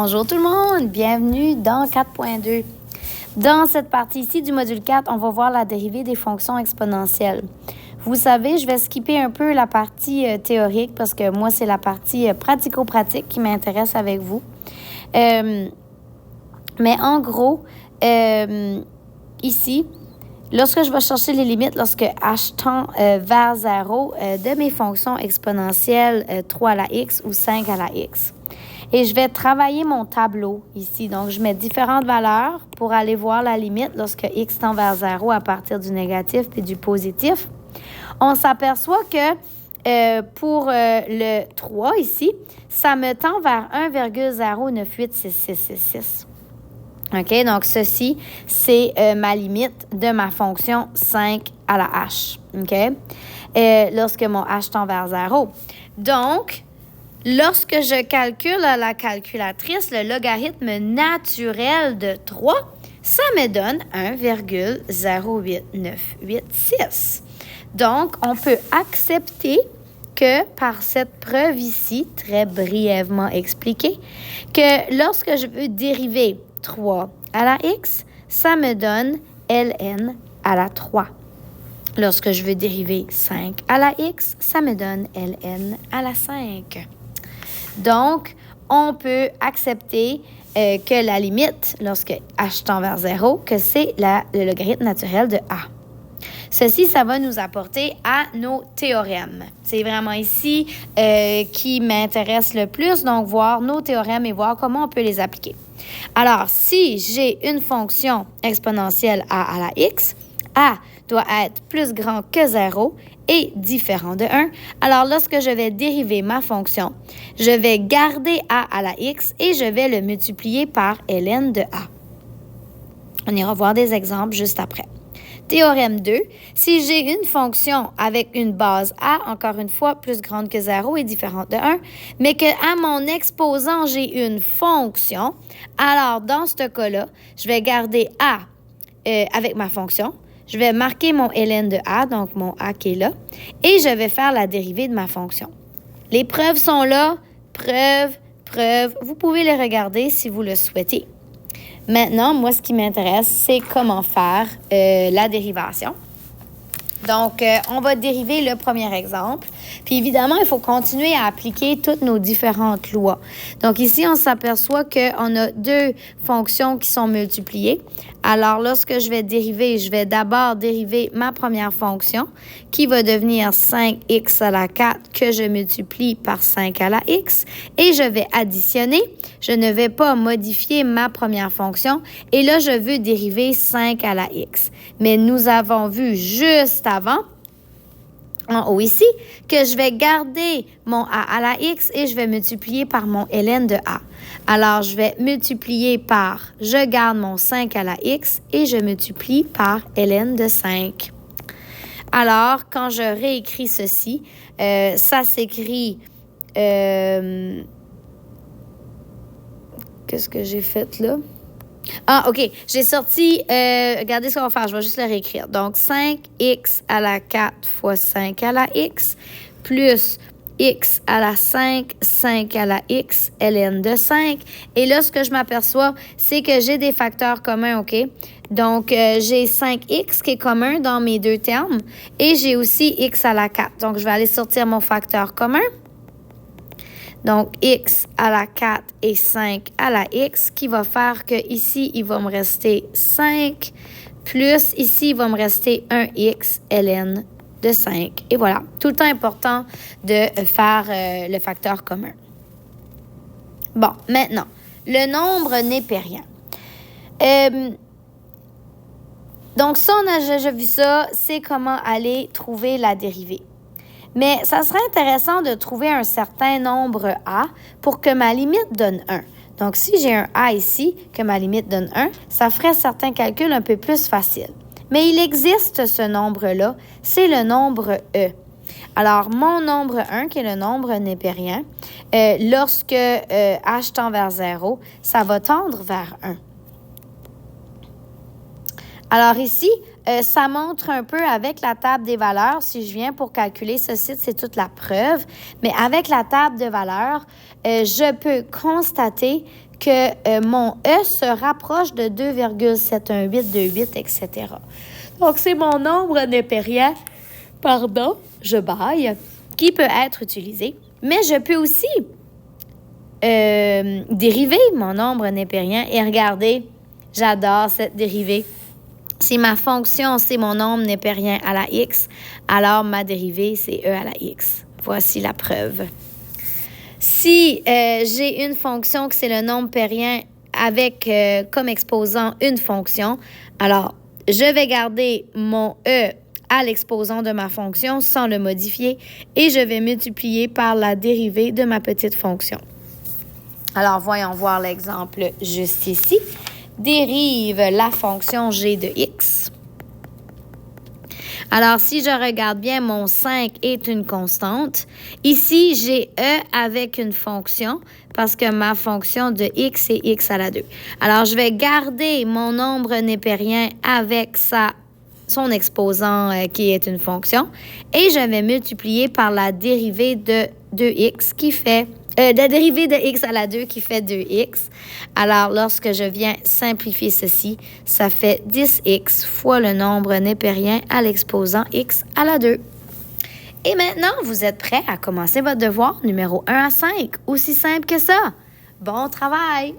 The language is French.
Bonjour tout le monde, bienvenue dans 4.2. Dans cette partie-ci du module 4, on va voir la dérivée des fonctions exponentielles. Vous savez, je vais skipper un peu la partie théorique parce que moi, c'est la partie pratico-pratique qui m'intéresse avec vous. Mais en gros, ici, lorsque je vais chercher les limites, lorsque h tend vers 0 de mes fonctions exponentielles 3 à la x ou 5 à la x. Et je vais travailler mon tableau ici. Donc, je mets différentes valeurs pour aller voir la limite lorsque x tend vers 0 à partir du négatif puis du positif. On s'aperçoit que pour le 3 ici, ça me tend vers 1,098666. OK? Donc, ceci, c'est ma limite de ma fonction 5 à la h. OK? Lorsque mon h tend vers 0. Donc, lorsque je calcule à la calculatrice le logarithme naturel de 3, ça me donne 1,08986. Donc, on peut accepter que par cette preuve ici, très brièvement expliquée, que lorsque je veux dériver 3 à la x, ça me donne ln à la 3. Lorsque je veux dériver 5 à la x, ça me donne ln à la 5. Donc, on peut accepter que la limite, lorsque h tend vers 0, que c'est le logarithme naturel de a. Ceci, ça va nous apporter à nos théorèmes. C'est vraiment ici qui m'intéresse le plus, donc voir nos théorèmes et voir comment on peut les appliquer. Alors, si j'ai une fonction exponentielle a à la x, a doit être plus grand que 0 et différent de 1. Alors, lorsque je vais dériver ma fonction, je vais garder a à la x et je vais le multiplier par ln de a. On ira voir des exemples juste après. Théorème 2, si j'ai une fonction avec une base a, encore une fois, plus grande que 0 et différente de 1, mais qu'à mon exposant, j'ai une fonction, alors dans ce cas-là, je vais garder a avec ma fonction, je vais marquer mon ln de a, donc mon a qui est là, et je vais faire la dérivée de ma fonction. Les preuves sont là, preuves, vous pouvez les regarder si vous le souhaitez. Maintenant, moi, ce qui m'intéresse, c'est comment faire la dérivation. Donc, on va dériver le premier exemple. Puis, évidemment, il faut continuer à appliquer toutes nos différentes lois. Donc, ici, on s'aperçoit qu'on a deux fonctions qui sont multipliées. Alors, lorsque je vais dériver, je vais d'abord dériver ma première fonction qui va devenir 5x à la 4 que je multiplie par 5 à la x. Et je vais additionner. Je ne vais pas modifier ma première fonction. Et là, je veux dériver 5 à la x. Mais nous avons vu juste avant, en haut ici, que je vais garder mon a à la x et je vais multiplier par mon ln de a. Alors, je vais multiplier par, je garde mon 5 à la x et je multiplie par ln de 5. Alors, quand je réécris ceci, ça s'écrit... Qu'est-ce que j'ai fait là? Ah, OK. J'ai sorti, regardez ce qu'on va faire, je vais juste le réécrire. Donc, 5x à la 4 fois 5 à la x, plus x à la 5, 5 à la x, ln de 5. Et là, ce que je m'aperçois, c'est que j'ai des facteurs communs, OK? Donc, j'ai 5x qui est commun dans mes deux termes, et j'ai aussi x à la 4. Donc, je vais aller sortir mon facteur commun. Donc, x à la 4 et 5 à la x, qui va faire que ici, il va me rester 5, plus ici, il va me rester 1x ln de 5. Et voilà, tout le temps important de faire le facteur commun. Bon, maintenant, le nombre népérien. Donc, ça, on a déjà vu ça, c'est comment aller trouver la dérivée. Mais ça serait intéressant de trouver un certain nombre a pour que ma limite donne 1. Donc, si j'ai un a ici, que ma limite donne 1, ça ferait certains calculs un peu plus faciles. Mais il existe ce nombre-là, c'est le nombre e. Alors, mon nombre 1, qui est le nombre népérien, lorsque h tend vers 0, ça va tendre vers 1. Alors ici, ça montre un peu avec la table des valeurs. Si je viens pour calculer ceci, c'est toute la preuve. Mais avec la table de valeurs, je peux constater que mon E se rapproche de 2,71828, etc. Donc, c'est mon nombre népérien, je baille, qui peut être utilisé. Mais je peux aussi dériver mon nombre népérien et regardez, j'adore cette dérivée. Si ma fonction, c'est mon nombre népérien à la x, alors ma dérivée, c'est e à la x. Voici la preuve. Si j'ai une fonction que c'est le nombre népérien avec comme exposant une fonction, alors je vais garder mon e à l'exposant de ma fonction sans le modifier et je vais multiplier par la dérivée de ma petite fonction. Alors, voyons voir l'exemple juste ici. Dérive la fonction g de x. Alors, si je regarde bien, mon 5 est une constante. Ici, j'ai e avec une fonction parce que ma fonction de x est x à la 2. Alors, je vais garder mon nombre népérien avec son exposant qui est une fonction et je vais multiplier par la dérivée de 2x qui fait la dérivée de x à la 2 qui fait 2x. Alors, lorsque je viens simplifier ceci, ça fait 10x fois le nombre népérien à l'exposant x à la 2. Et maintenant, vous êtes prêts à commencer votre devoir numéro 1 à 5, aussi simple que ça. Bon travail!